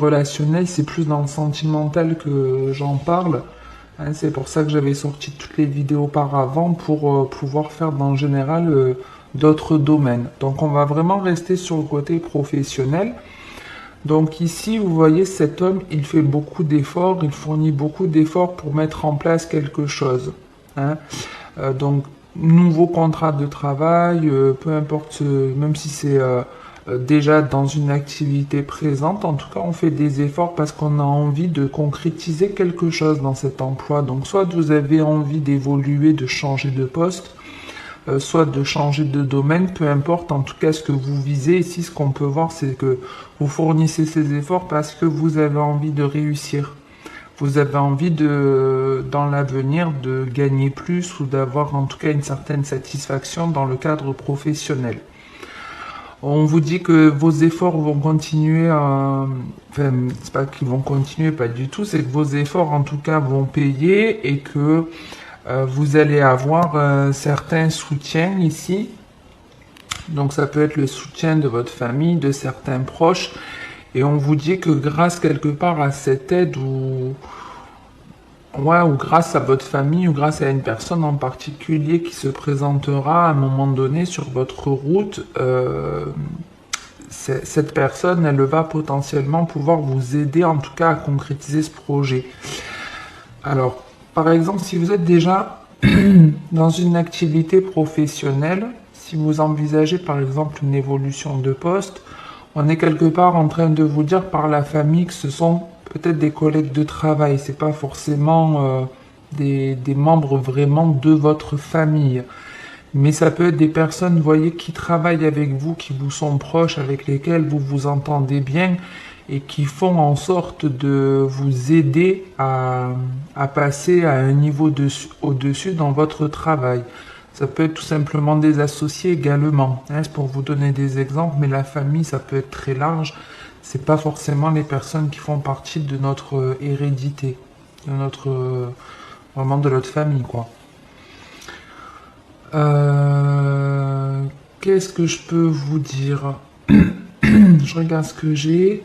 relationnel, c'est plus dans le sentimental que j'en parle. Hein, c'est pour ça que j'avais sorti toutes les vidéos auparavant pour pouvoir faire dans le général d'autres domaines. Donc on va vraiment rester sur le côté professionnel. Donc ici, vous voyez, cet homme, il fait beaucoup d'efforts, il fournit beaucoup d'efforts pour mettre en place quelque chose. Hein. Donc, nouveau contrat de travail, peu importe, même si c'est déjà dans une activité présente, en tout cas, on fait des efforts parce qu'on a envie de concrétiser quelque chose dans cet emploi. Donc, soit vous avez envie d'évoluer, de changer de poste, soit de changer de domaine, peu importe, en tout cas ce que vous visez. Ici, ce qu'on peut voir, c'est que vous fournissez ces efforts parce que vous avez envie de réussir. Vous avez envie de, dans l'avenir, de gagner plus ou d'avoir en tout cas une certaine satisfaction dans le cadre professionnel. On vous dit que vos efforts vont continuer à... Enfin, c'est pas qu'ils vont continuer, pas du tout, c'est que vos efforts en tout cas vont payer et que vous allez avoir un certain soutien ici. Donc ça peut être le soutien de votre famille, de certains proches. Et on vous dit que grâce quelque part à cette aide ou grâce à votre famille ou grâce à une personne en particulier qui se présentera à un moment donné sur votre route, cette personne, elle va potentiellement pouvoir vous aider en tout cas à concrétiser ce projet. Alors, par exemple, si vous êtes déjà dans une activité professionnelle, si vous envisagez par exemple une évolution de poste, on est quelque part en train de vous dire par la famille que ce sont peut-être des collègues de travail, c'est pas forcément des membres vraiment de votre famille. Mais ça peut être des personnes, vous voyez, qui travaillent avec vous, qui vous sont proches, avec lesquelles vous vous entendez bien et qui font en sorte de vous aider à passer à un niveau au-dessus dans votre travail. Ça peut être tout simplement des associés également. Hein, c'est pour vous donner des exemples, mais la famille, ça peut être très large. C'est pas forcément les personnes qui font partie de notre hérédité, de notre vraiment de notre famille, quoi. Euh, Qu'est-ce que je peux vous dire? Je regarde ce que j'ai.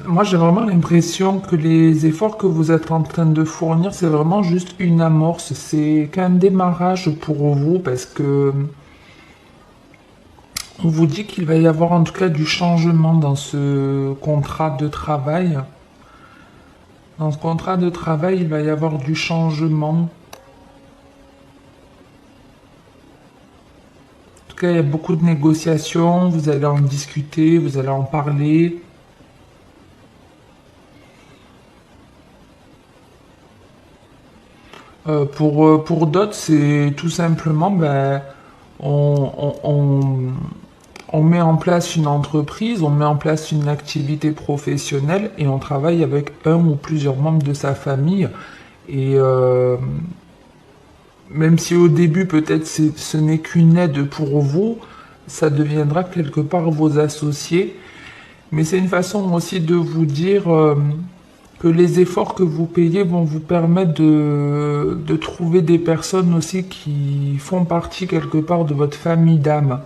Moi, j'ai vraiment l'impression que les efforts que vous êtes en train de fournir, c'est vraiment juste une amorce. C'est qu'un démarrage pour vous parce que on vous dit qu'il va y avoir en tout cas du changement dans ce contrat de travail. Dans ce contrat de travail, il va y avoir du changement. En tout cas, il y a beaucoup de négociations. Vous allez en discuter, vous allez en parler. Pour d'autres, c'est tout simplement, ben, on, on, on, on met en place une entreprise, on met en place une activité professionnelle et on travaille avec un ou plusieurs membres de sa famille. Et même si au début peut-être ce n'est qu'une aide pour vous, ça deviendra quelque part vos associés. Mais c'est une façon aussi de vous dire que les efforts que vous payez vont vous permettre de trouver des personnes aussi qui font partie quelque part de votre famille d'âme.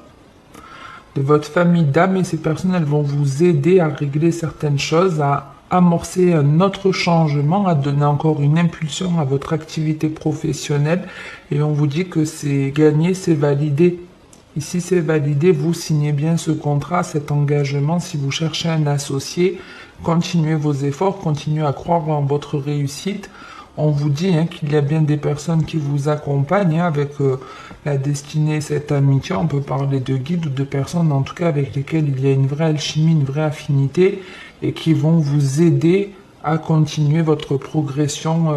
De votre famille d'âme et ces personnes, elles vont vous aider à régler certaines choses, à amorcer un autre changement, à donner encore une impulsion à votre activité professionnelle. Et on vous dit que c'est gagné, c'est validé. Ici, c'est validé, vous signez bien ce contrat, cet engagement. Si vous cherchez un associé, continuez vos efforts, continuez à croire en votre réussite. On vous dit qu'il y a bien des personnes qui vous accompagnent avec la destinée, cette amitié. On peut parler de guides ou de personnes en tout cas avec lesquelles il y a une vraie alchimie, une vraie affinité et qui vont vous aider à continuer votre progression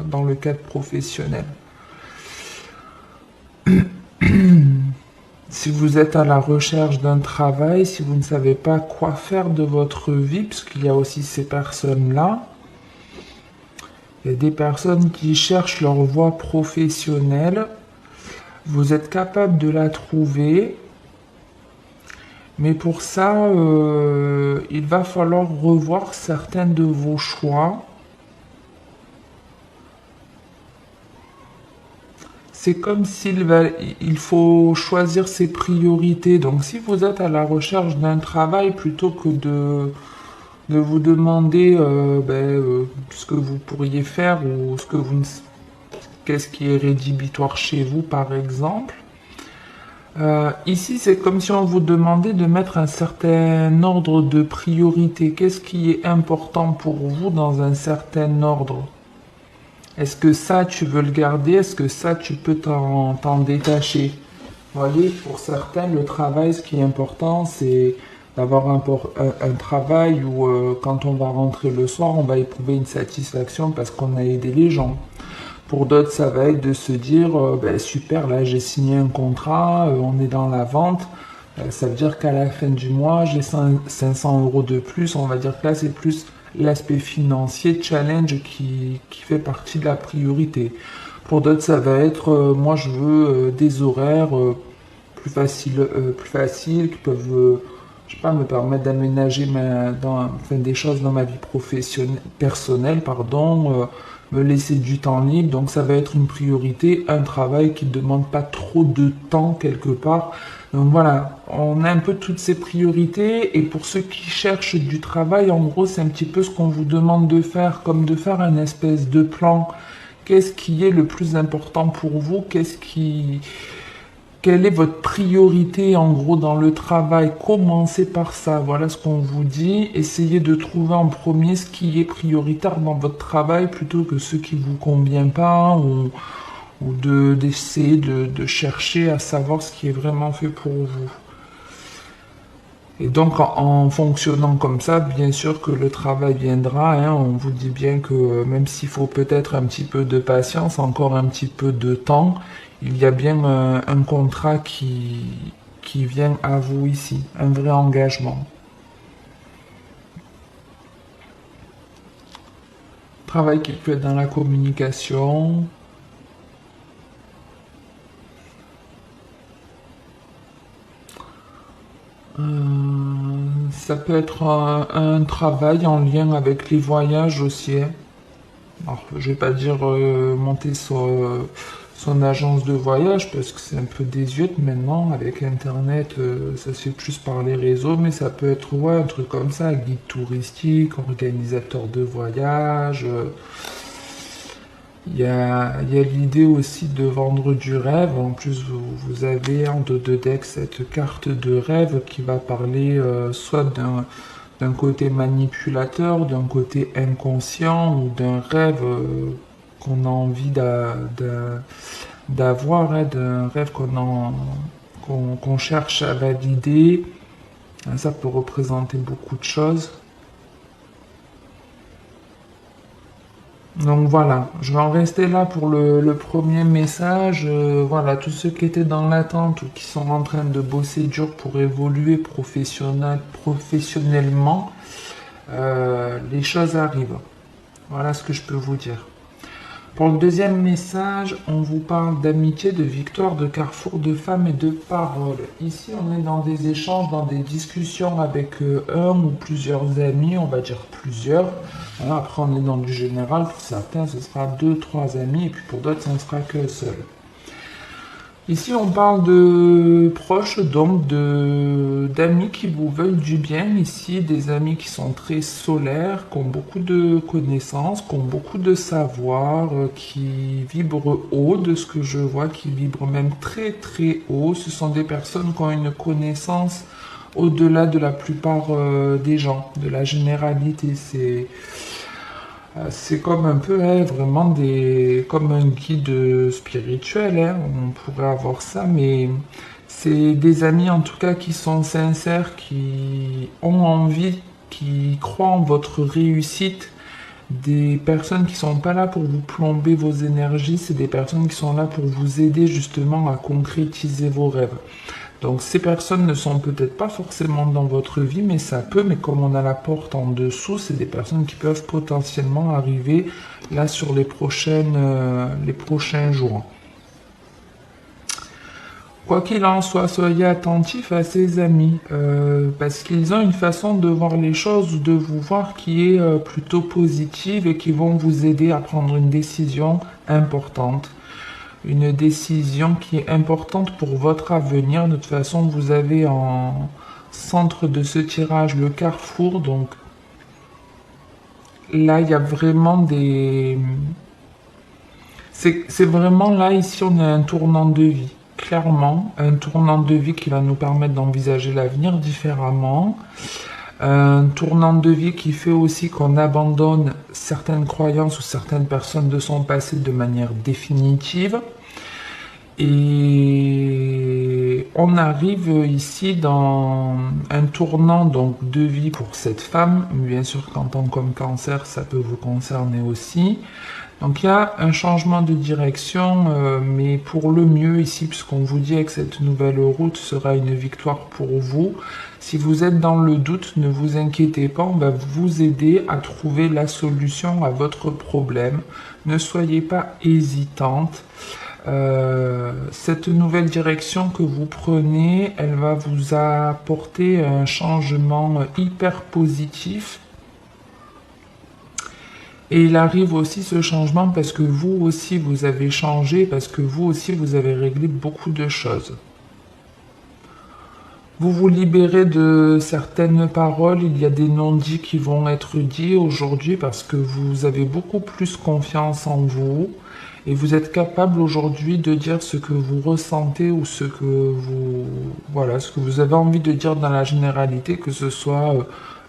dans le cadre professionnel. Si vous êtes à la recherche d'un travail, si vous ne savez pas quoi faire de votre vie, puisqu'il y a aussi ces personnes-là, il y a des personnes qui cherchent leur voie professionnelle. Vous êtes capable de la trouver, mais pour ça, il va falloir revoir certains de vos choix. c'est comme il faut choisir ses priorités. Donc, si vous êtes à la recherche d'un travail, plutôt que de vous demander ce que vous pourriez faire ou qu'est-ce qui est rédhibitoire chez vous, par exemple. Ici, c'est comme si on vous demandait de mettre un certain ordre de priorité. Qu'est-ce qui est important pour vous dans un certain ordre? Est-ce que ça, tu veux le garder? Est-ce que ça, tu peux t'en détacher? Vous voyez, pour certains, le travail, ce qui est important, c'est d'avoir un travail où, quand on va rentrer le soir, on va éprouver une satisfaction parce qu'on a aidé les gens. Pour d'autres, ça va être de se dire, super, là j'ai signé un contrat, on est dans la vente, ça veut dire qu'à la fin du mois, j'ai 500 euros de plus. On va dire que là, c'est plus l'aspect financier, challenge qui fait partie de la priorité. Pour d'autres, ça va être, moi je veux des horaires plus faciles qui peuvent, je sais pas, me permettre d'aménager des choses dans ma vie personnelle, pardon, me laisser du temps libre. Donc ça va être une priorité, un travail qui ne demande pas trop de temps quelque part. Donc voilà, on a un peu toutes ces priorités, et pour ceux qui cherchent du travail, en gros, c'est un petit peu ce qu'on vous demande de faire, comme de faire un espèce de plan. Qu'est-ce qui est le plus important pour vous? Quelle est votre priorité en gros dans le travail? Commencez par ça, voilà ce qu'on vous dit. Essayez de trouver en premier ce qui est prioritaire dans votre travail plutôt que ce qui vous convient pas, ou d'essayer de chercher à savoir ce qui est vraiment fait pour vous. Et donc en fonctionnant comme ça, bien sûr que le travail viendra, hein. On vous dit bien que même s'il faut peut-être un petit peu de patience, encore un petit peu de temps, il y a bien un contrat qui vient à vous ici, un vrai engagement. Travail qui peut être dans la communication. Ça peut être un travail en lien avec les voyages aussi, hein. Alors, je vais pas dire monter son agence de voyage parce que c'est un peu désuet maintenant avec Internet, ça se fait plus par les réseaux, mais ça peut être ouais, un truc comme ça, guide touristique, organisateur de voyage. Il y a l'idée aussi de vendre du rêve. En plus, vous avez en dos de deck cette carte de rêve qui va parler soit d'un côté manipulateur, d'un côté inconscient, ou d'un rêve qu'on a envie d'avoir, hein, d'un rêve qu'on cherche à valider. Ça peut représenter beaucoup de choses. Donc voilà, je vais en rester là pour le premier message. Voilà, tous ceux qui étaient dans l'attente ou qui sont en train de bosser dur pour évoluer professionnellement, les choses arrivent. Voilà ce que je peux vous dire. Pour le deuxième message, on vous parle d'amitié, de victoire, de carrefour, de femmes et de paroles. Ici, on est dans des échanges, dans des discussions avec un ou plusieurs amis, on va dire plusieurs. Voilà, après, on est dans du général. Pour certains, ce sera 2, 3 amis, et puis pour d'autres, ça ne sera qu'un seul. Ici, on parle de proches, donc d'amis qui vous veulent du bien. Ici, des amis qui sont très solaires, qui ont beaucoup de connaissances, qui ont beaucoup de savoir, qui vibrent haut de ce que je vois, qui vibrent même très très haut. Ce sont des personnes qui ont une connaissance au-delà de la plupart des gens, de la généralité. C'est comme un peu vraiment comme un guide spirituel, hein. On pourrait avoir ça, mais c'est des amis en tout cas qui sont sincères, qui ont envie, qui croient en votre réussite. Des personnes qui sont pas là pour vous plomber vos énergies, c'est des personnes qui sont là pour vous aider justement à concrétiser vos rêves. Donc ces personnes ne sont peut-être pas forcément dans votre vie, mais ça peut, mais comme on a la porte en dessous, c'est des personnes qui peuvent potentiellement arriver là sur les prochains jours. Quoi qu'il en soit, soyez attentifs à ces amis, parce qu'ils ont une façon de voir les choses ou de vous voir qui est plutôt positive et qui vont vous aider à prendre une décision importante. une décision qui est importante pour votre avenir. De toute façon, vous avez en centre de ce tirage le carrefour, donc là, il y a vraiment des... C'est vraiment là, ici, on a un tournant de vie. Clairement, un tournant de vie qui va nous permettre d'envisager l'avenir différemment. Un tournant de vie qui fait aussi qu'on abandonne certaines croyances ou certaines personnes de son passé de manière définitive. Et on arrive ici dans un tournant donc de vie pour cette femme. Bien sûr qu'en tant qu'homme cancer, ça peut vous concerner aussi. Donc il y a un changement de direction, mais pour le mieux ici, puisqu'on vous dit que cette nouvelle route sera une victoire pour vous. Si vous êtes dans le doute, ne vous inquiétez pas, on va vous aider à trouver la solution à votre problème. Ne soyez pas hésitante. Cette nouvelle direction que vous prenez, elle va vous apporter un changement hyper positif. Et il arrive aussi ce changement parce que vous aussi vous avez changé, parce que vous aussi vous avez réglé beaucoup de choses. Vous vous libérez de certaines paroles, il y a des non-dits qui vont être dits aujourd'hui parce que vous avez beaucoup plus confiance en vous et vous êtes capable aujourd'hui de dire ce que vous ressentez ou ce que vous, voilà, ce que vous avez envie de dire dans la généralité, que ce soit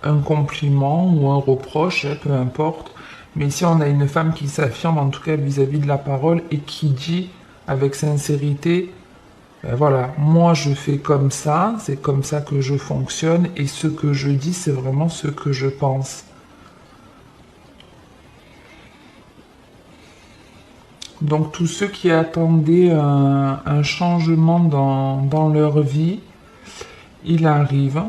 un compliment ou un reproche, peu importe. Mais ici, on a une femme qui s'affirme, en tout cas vis-à-vis de la parole, et qui dit avec sincérité, ben voilà, moi je fais comme ça, c'est comme ça que je fonctionne, et ce que je dis, c'est vraiment ce que je pense. Donc tous ceux qui attendaient un changement dans leur vie, il arrive.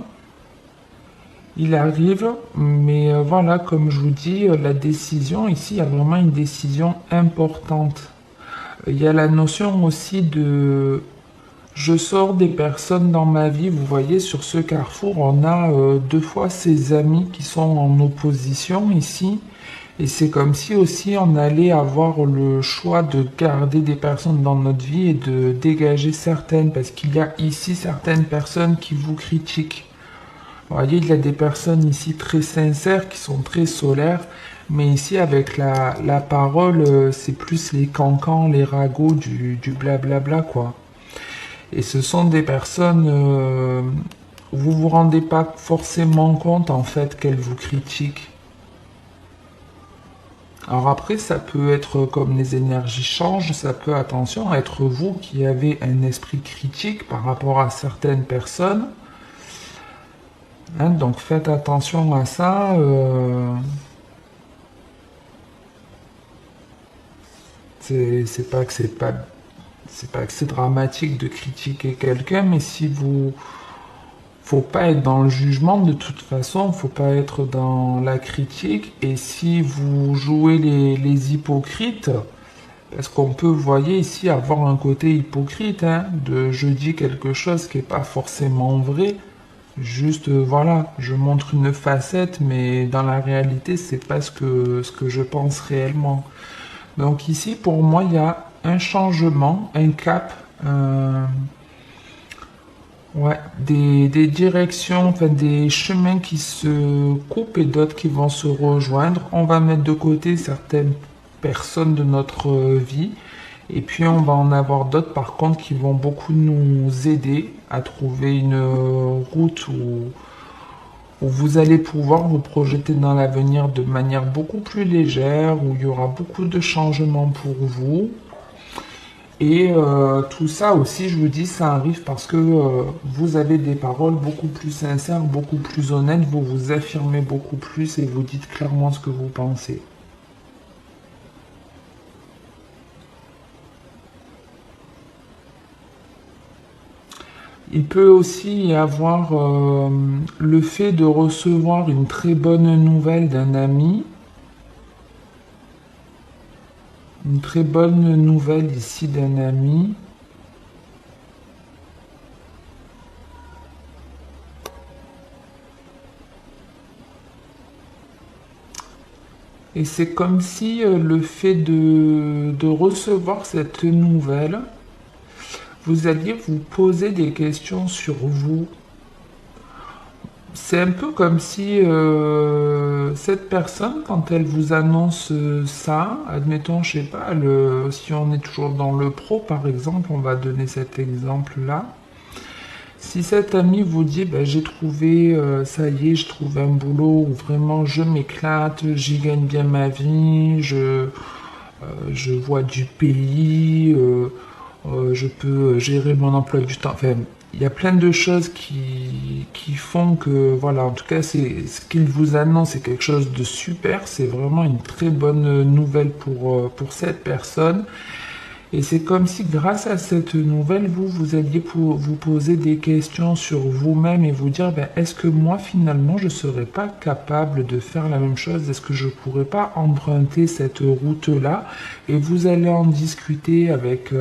Il arrive, mais voilà, comme je vous dis, la décision, ici, il y a vraiment une décision importante. Il y a la notion aussi de... Je sors des personnes dans ma vie, vous voyez, sur ce carrefour, on a deux fois ces amis qui sont en opposition ici. Et c'est comme si aussi on allait avoir le choix de garder des personnes dans notre vie et de dégager certaines, parce qu'il y a ici certaines personnes qui vous critiquent. Vous voyez, il y a des personnes ici très sincères, qui sont très solaires, mais ici avec la parole, c'est plus les cancans, les ragots, du blablabla, quoi. Et ce sont des personnes, vous vous rendez pas forcément compte en fait qu'elles vous critiquent. Alors après, ça peut être comme les énergies changent, ça peut, attention, être vous qui avez un esprit critique par rapport à certaines personnes. Hein, donc faites attention à ça. C'est pas que c'est pas que c'est dramatique de critiquer quelqu'un, mais si vous, faut pas être dans le jugement de toute façon, faut pas être dans la critique. Et si vous jouez les hypocrites, parce qu'on peut, vous voyez ici, avoir un côté hypocrite, hein, de je dis quelque chose qui est pas forcément vrai. Juste, voilà, je montre une facette, mais dans la réalité, c'est pas ce que je pense réellement. Donc ici, pour moi, il y a un changement, un cap, ouais, des directions, enfin des chemins qui se coupent et d'autres qui vont se rejoindre. On va mettre de côté certaines personnes de notre vie et puis on va en avoir d'autres par contre qui vont beaucoup nous aider à trouver une route où vous allez pouvoir vous projeter dans l'avenir de manière beaucoup plus légère, où il y aura beaucoup de changements pour vous. Et tout ça aussi, je vous dis, ça arrive parce que vous avez des paroles beaucoup plus sincères, beaucoup plus honnêtes, vous vous affirmez beaucoup plus et vous dites clairement ce que vous pensez. Il peut aussi y avoir le fait de recevoir une très bonne nouvelle d'un ami, une très bonne nouvelle ici d'un ami. Et c'est comme si le fait de recevoir cette nouvelle, vous alliez vous poser des questions sur vous. C'est un peu comme si cette personne, quand elle vous annonce ça, admettons, je sais pas, si on est toujours dans le pro, par exemple, on va donner cet exemple-là. Si cet ami vous dit, ben, j'ai trouvé, ça y est, je trouve un boulot où vraiment je m'éclate, j'y gagne bien ma vie, je vois du pays, je peux gérer mon emploi du temps. Enfin, il y a plein de choses qui font que, voilà, en tout cas, c'est ce qu'il vous annonce, c'est quelque chose de super. C'est vraiment une très bonne nouvelle pour cette personne. Et c'est comme si, grâce à cette nouvelle, vous alliez vous poser des questions sur vous-même et vous dire, ben, est-ce que moi, finalement, je ne serais pas capable de faire la même chose? Est-ce que je ne pourrais pas emprunter cette route-là? Et vous allez en discuter avec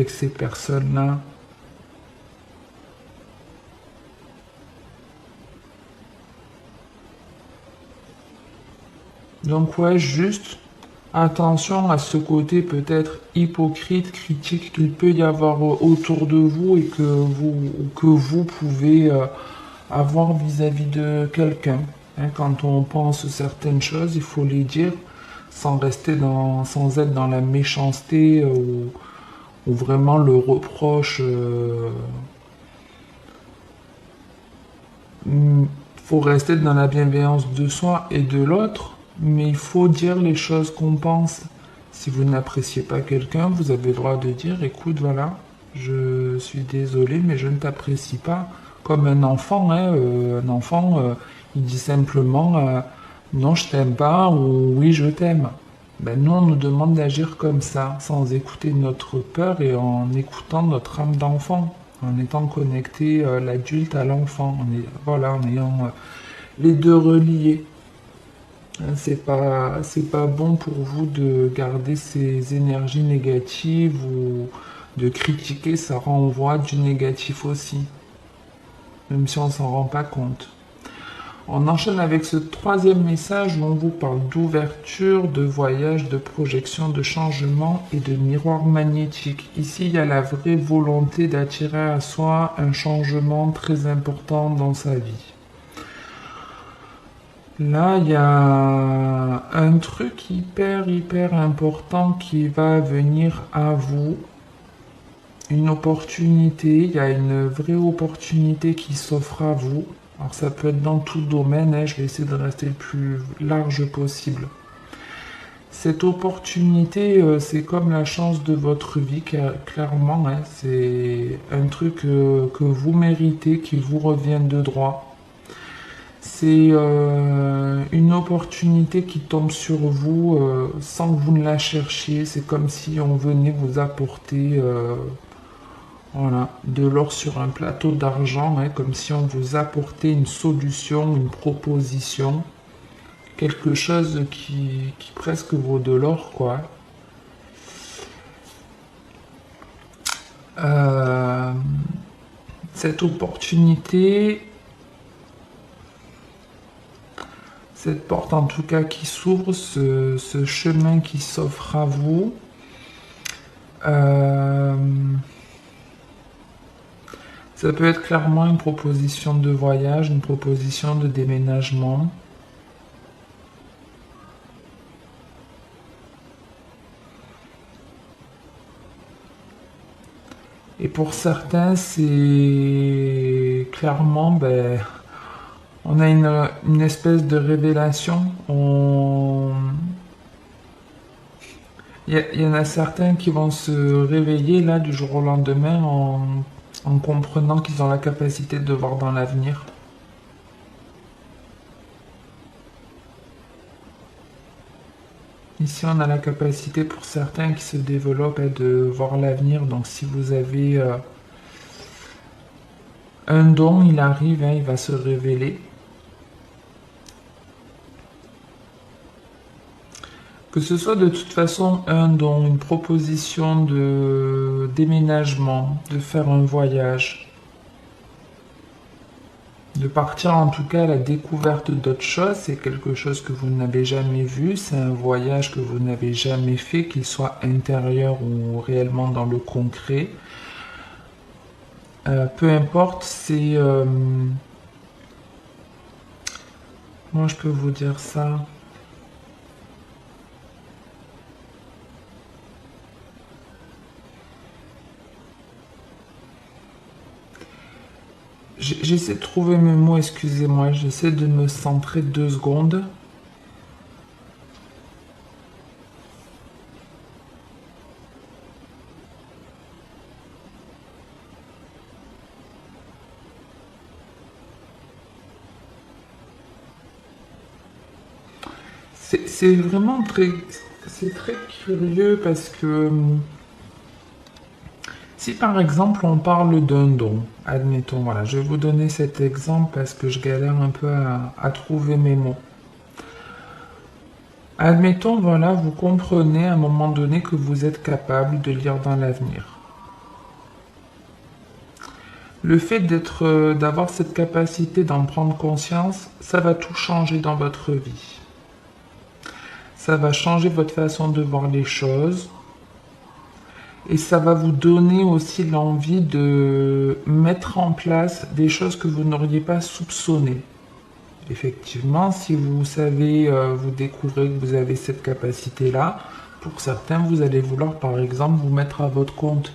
ces personnes-là. Donc ouais, juste attention à ce côté peut-être hypocrite, critique qu'il peut y avoir autour de vous et que vous pouvez avoir vis-à-vis de quelqu'un. Hein, quand on pense certaines choses, il faut les dire sans être dans la méchanceté ou vraiment le reproche. Faut rester dans la bienveillance de soi et de l'autre, mais il faut dire les choses qu'on pense. Si vous n'appréciez pas quelqu'un, vous avez le droit de dire, écoute, voilà, je suis désolé, mais je ne t'apprécie pas. Comme un enfant, hein, il dit simplement, non, je t'aime pas, ou oui, je t'aime. Ben, nous, on nous demande d'agir comme ça, sans écouter notre peur et en écoutant notre âme d'enfant, en étant connecté l'adulte à l'enfant, voilà, en ayant les deux reliés. Hein, c'est pas bon pour vous de garder ces énergies négatives ou de critiquer, ça renvoie du négatif aussi, même si on s'en rend pas compte. On enchaîne avec ce troisième message où on vous parle d'ouverture, de voyage, de projection, de changement et de miroir magnétique. Ici, il y a la vraie volonté d'attirer à soi un changement très important dans sa vie. Là, il y a un truc hyper important qui va venir à vous. Une opportunité, il y a une vraie opportunité qui s'offre à vous. Alors ça peut être dans tout domaine, hein, je vais essayer de rester le plus large possible. Cette opportunité, c'est comme la chance de votre vie, clairement, hein, c'est un truc que vous méritez, qui vous revient de droit. C'est une opportunité qui tombe sur vous sans que vous ne la cherchiez. C'est comme si on venait vous apporter voilà, de l'or sur un plateau d'argent, hein, comme si on vous apportait une solution, une proposition, quelque chose qui presque vaut de l'or, quoi. Euh, cette opportunité, cette porte en tout cas qui s'ouvre, ce chemin qui s'offre à vous, euh, ça peut être clairement une proposition de voyage, une proposition de déménagement. Et pour certains, c'est clairement, ben, on a une espèce de révélation. Il y en a certains qui vont se réveiller là du jour au lendemain en comprenant qu'ils ont la capacité de voir dans l'avenir. Ici, on a la capacité pour certains qui se développent de voir l'avenir. Donc, si vous avez un don, il arrive, hein, il va se révéler. Que ce soit de toute façon un don, une proposition de déménagement, de faire un voyage, De partir en tout cas à la découverte d'autres choses, c'est quelque chose que vous n'avez jamais vu, c'est un voyage que vous n'avez jamais fait, qu'il soit intérieur ou réellement dans le concret. Peu importe, c'est... moi je peux vous dire ça. J'essaie de trouver mes mots, excusez-moi, j'essaie de me centrer 2 secondes. C'est vraiment très, c'est très curieux parce que si par exemple on parle d'un don, admettons, voilà, je vais vous donner cet exemple parce que je galère un peu à trouver mes mots. Admettons, voilà, vous comprenez à un moment donné que vous êtes capable de lire dans l'avenir. Le fait d'avoir cette capacité d'en prendre conscience, ça va tout changer dans votre vie. Ça va changer votre façon de voir les choses. Et ça va vous donner aussi l'envie de mettre en place des choses que vous n'auriez pas soupçonnées. Effectivement, si vous savez, vous découvrez que vous avez cette capacité-là, pour certains, vous allez vouloir par exemple vous mettre à votre compte.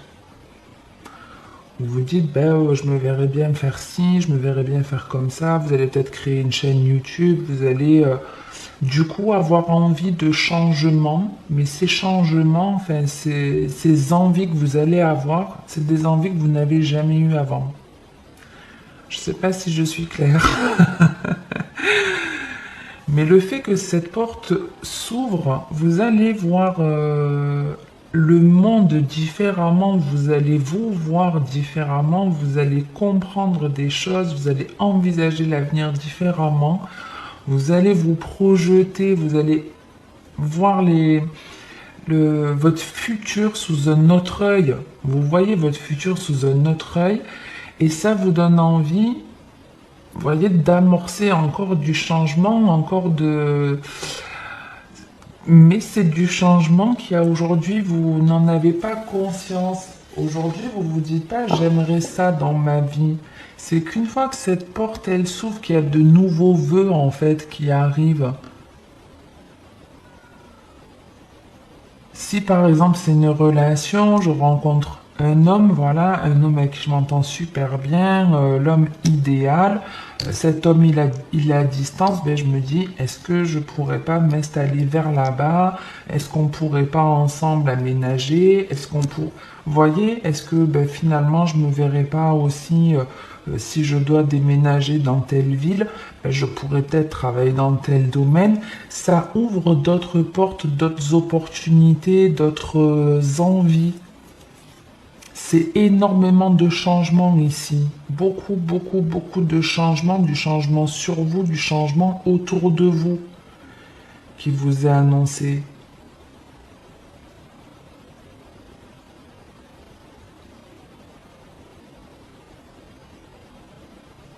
Vous vous dites, ben, je me verrais bien faire ci, je me verrais bien faire comme ça. Vous allez peut-être créer une chaîne YouTube, vous allez du coup avoir envie de changement, mais ces changements, enfin ces envies que vous allez avoir, c'est des envies que vous n'avez jamais eues avant. Je ne sais pas si je suis claire. Mais le fait que cette porte s'ouvre, vous allez voir le monde différemment, vous allez vous voir différemment, vous allez comprendre des choses, vous allez envisager l'avenir différemment, vous allez vous projeter, vous allez voir votre futur sous un autre œil. Vous voyez votre futur sous un autre œil et ça vous donne envie, vous voyez, d'amorcer encore du changement, encore de... Mais c'est du changement qui a aujourd'hui, vous n'en avez pas conscience. Aujourd'hui, vous vous dites pas, j'aimerais ça dans ma vie. C'est qu'une fois que cette porte, elle s'ouvre, qu'il y a de nouveaux vœux, en fait, qui arrivent. Si, par exemple, c'est une relation, je rencontre un homme, voilà, un homme avec qui je m'entends super bien, l'homme idéal. Cet homme, il est à distance, ben, je me dis, est-ce que je pourrais pas m'installer vers là-bas? Est-ce qu'on pourrait pas ensemble aménager? Est-ce qu'on pour... Vous voyez, est-ce que ben, finalement, je me verrais pas aussi, si je dois déménager dans telle ville, ben, je pourrais peut-être travailler dans tel domaine. Ça ouvre d'autres portes, d'autres opportunités, d'autres envies. C'est énormément de changements ici. Beaucoup, beaucoup, beaucoup de changements, du changement sur vous, du changement autour de vous qui vous est annoncé.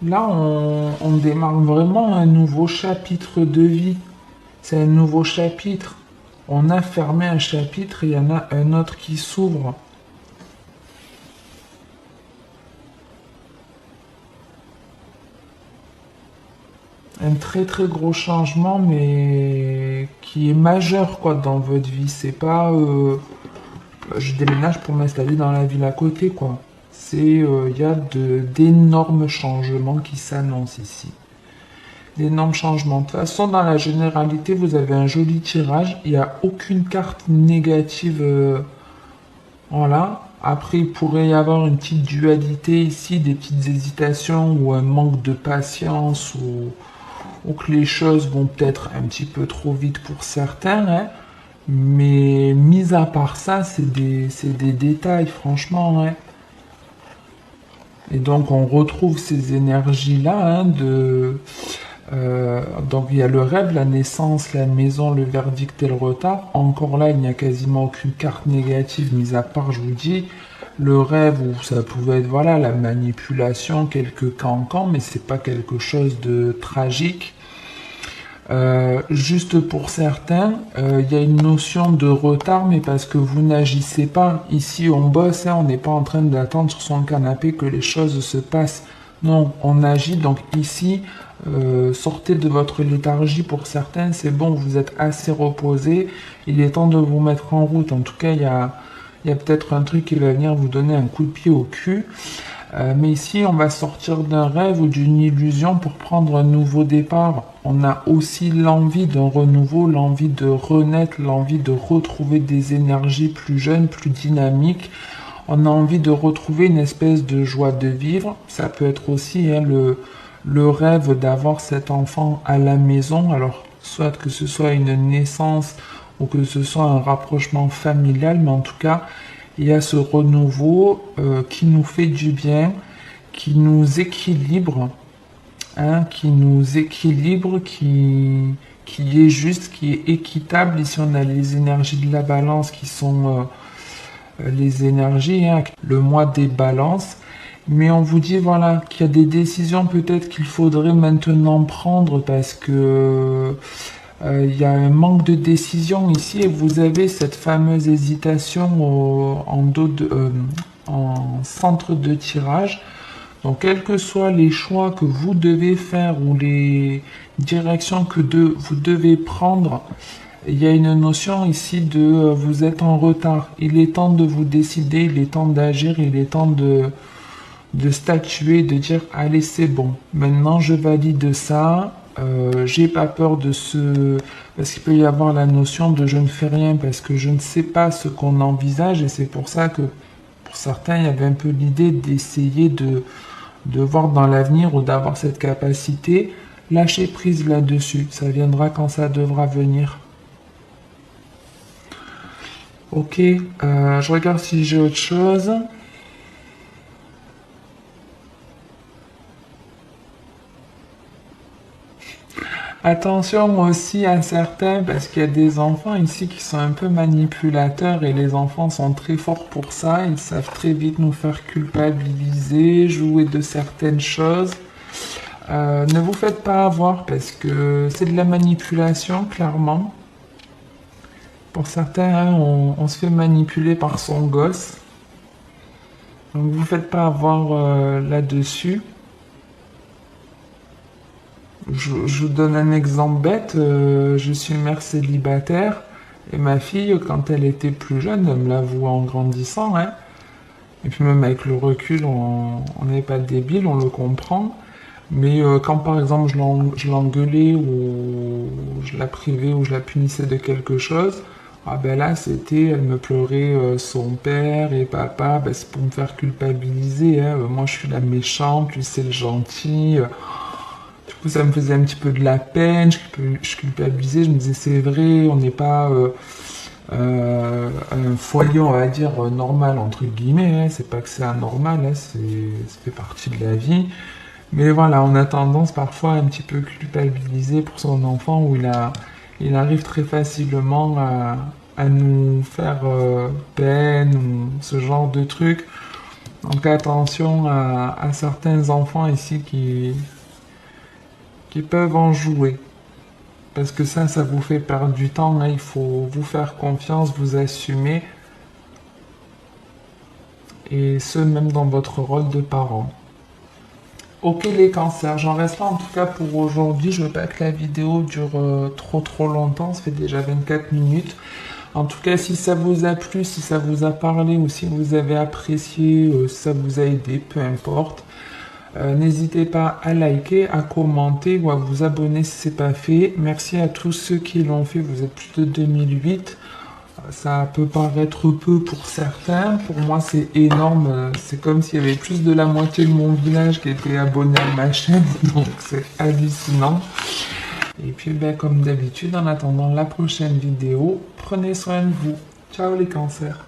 Là, on démarre vraiment un nouveau chapitre de vie. C'est un nouveau chapitre. On a fermé un chapitre et il y en a un autre qui s'ouvre. Un très très gros changement, mais qui est majeur quoi dans votre vie. C'est pas je déménage pour m'installer dans la ville à côté quoi. C'est il y a d'énormes changements qui s'annoncent ici. D'énormes changements. De toute façon, dans la généralité, vous avez un joli tirage. Il n'y a aucune carte négative. Voilà. Après, il pourrait y avoir une petite dualité ici, des petites hésitations ou un manque de patience ou que les choses vont peut-être un petit peu trop vite pour certains, hein. Mais mis à part ça, c'est des détails, franchement, hein. Et donc on retrouve ces énergies-là, hein, donc il y a le rêve, la naissance, la maison, le verdict et le retard. Encore là, il n'y a quasiment aucune carte négative, mis à part, je vous dis, le rêve où ça pouvait être voilà la manipulation, quelques cancans, mais c'est pas quelque chose de tragique. Juste pour certains, il y a une notion de retard, mais parce que vous n'agissez pas. Ici, on bosse, hein, on n'est pas en train d'attendre sur son canapé que les choses se passent. Non, on agit. Donc ici, sortez de votre léthargie pour certains. C'est bon, vous êtes assez reposé. Il est temps de vous mettre en route. En tout cas, il y a peut-être un truc qui va venir vous donner un coup de pied au cul. Mais ici, on va sortir d'un rêve ou d'une illusion pour prendre un nouveau départ. On a aussi l'envie d'un renouveau, l'envie de renaître, l'envie de retrouver des énergies plus jeunes, plus dynamiques. On a envie de retrouver une espèce de joie de vivre. Ça peut être aussi hein, le rêve d'avoir cet enfant à la maison. Alors, soit que ce soit une naissance ou que ce soit un rapprochement familial, mais en tout cas, il y a ce renouveau qui nous fait du bien, qui nous équilibre, hein, qui est juste, qui est équitable. Ici, on a les énergies de la balance qui sont les énergies, hein, le mois des balances. Mais on vous dit voilà qu'il y a des décisions peut-être qu'il faudrait maintenant prendre parce que il y a un manque de décision ici et vous avez cette fameuse hésitation en centre de tirage. Donc, quels que soient les choix que vous devez faire ou les directions que vous devez prendre, il y a une notion ici de vous êtes en retard. Il est temps de vous décider, il est temps d'agir, il est temps de statuer, de dire allez c'est bon, maintenant je valide ça. J'ai pas peur de parce qu'il peut y avoir la notion de je ne fais rien parce que je ne sais pas ce qu'on envisage et c'est pour ça que pour certains il y avait un peu l'idée d'essayer de voir dans l'avenir ou d'avoir cette capacité, lâcher prise là-dessus, ça viendra quand ça devra venir. Ok, je regarde si j'ai autre chose. Attention aussi à certains, parce qu'il y a des enfants ici qui sont un peu manipulateurs et les enfants sont très forts pour ça. Ils savent très vite nous faire culpabiliser, jouer de certaines choses. Ne vous faites pas avoir parce que c'est de la manipulation, clairement. Pour certains, hein, on se fait manipuler par son gosse. Donc vous ne faites pas avoir là-dessus. Je vous donne un exemple bête. Je suis mère célibataire et ma fille, quand elle était plus jeune, elle me l'avoue en grandissant. Hein, et puis même avec le recul, on n'est pas débile, on le comprend. Mais quand par exemple je l'engueulais ou je la privais ou je la punissais de quelque chose, ah ben là c'était, elle me pleurait son père et papa, ben c'est pour me faire culpabiliser. Hein. Moi je suis la méchante, lui c'est le gentil. Du coup, ça me faisait un petit peu de la peine, je culpabilisais, je me disais c'est vrai, on n'est pas un foyer, on va dire, normal, entre guillemets, hein. C'est pas que c'est anormal, hein, ça fait partie de la vie. Mais voilà, on a tendance parfois à un petit peu culpabiliser pour son enfant où il arrive très facilement à nous faire peine ou ce genre de trucs. Donc attention à certains enfants ici qui peuvent en jouer. Parce que ça vous fait perdre du temps. Hein. Il faut vous faire confiance, vous assumer. Et ce, même dans votre rôle de parent. Ok les cancers, j'en reste là en tout cas pour aujourd'hui. Je veux pas que la vidéo dure trop longtemps. Ça fait déjà 24 minutes. En tout cas, si ça vous a plu, si ça vous a parlé ou si vous avez apprécié, si ça vous a aidé, peu importe. N'hésitez pas à liker, à commenter ou à vous abonner si ce n'est pas fait. Merci à tous ceux qui l'ont fait, vous êtes plus de 2008. Ça peut paraître peu pour certains, pour moi c'est énorme. C'est comme s'il y avait plus de la moitié de mon village qui était abonné à ma chaîne, donc c'est hallucinant. Et puis ben, comme d'habitude, en attendant la prochaine vidéo, prenez soin de vous. Ciao les cancers.